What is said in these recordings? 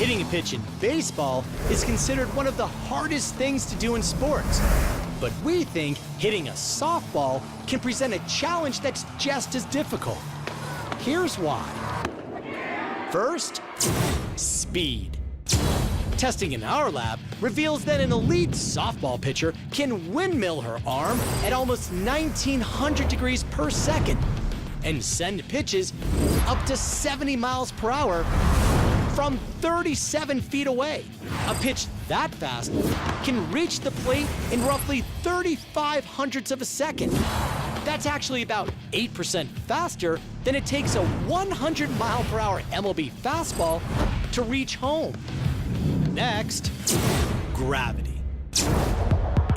Hitting a pitch in baseball is considered one of the hardest things to do in sports. But we think hitting a softball can present a challenge that's just as difficult. Here's why. First, speed. Testing in our lab reveals that an elite softball pitcher can windmill her arm at almost 1,900 degrees per second and send pitches up to 70 miles per hour from 37 feet away. A pitch that fast can reach the plate in roughly 35 hundredths of a second. That's actually about 8% faster than it takes a 100 mile per hour MLB fastball to reach home. Next, gravity.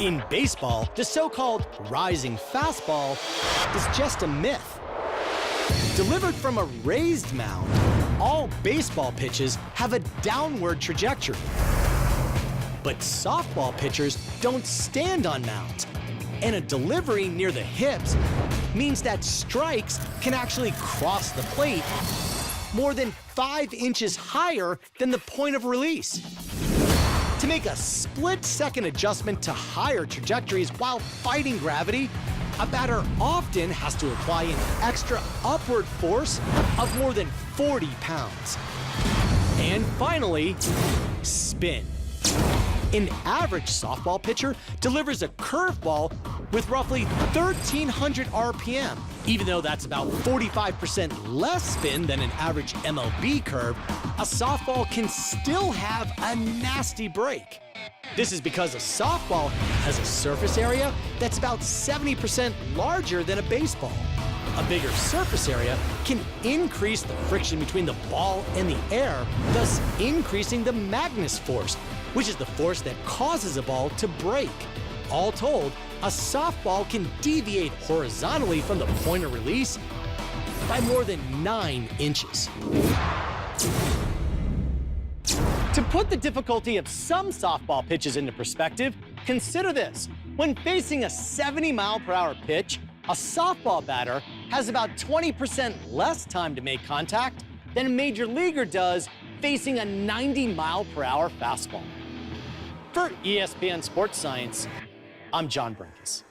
In baseball, the so-called rising fastball is just a myth. Delivered from a raised mound, all baseball pitches have a downward trajectory. But softball pitchers don't stand on mounds, and a delivery near the hips means that strikes can actually cross the plate more than 5 inches higher than the point of release. To make a split-second adjustment to higher trajectories while fighting gravity, a batter often has to apply an extra upward force of more than 40 pounds. And finally, spin. An average softball pitcher delivers a curveball with roughly 1,300 RPM. Even though that's about 45% less spin than an average MLB curve, a softball can still have a nasty break. This is because a softball has a surface area that's about 70% larger than a baseball. A bigger surface area can increase the friction between the ball and the air, thus increasing the Magnus force, which is the force that causes a ball to break. All told, a softball can deviate horizontally from the point of release by more than 9 inches. To put the difficulty of some softball pitches into perspective, consider this. When facing a 70-mile-per-hour pitch, a softball batter has about 20% less time to make contact than a major leaguer does facing a 90-mile-per-hour fastball. For ESPN Sports Science, I'm John Brinkus.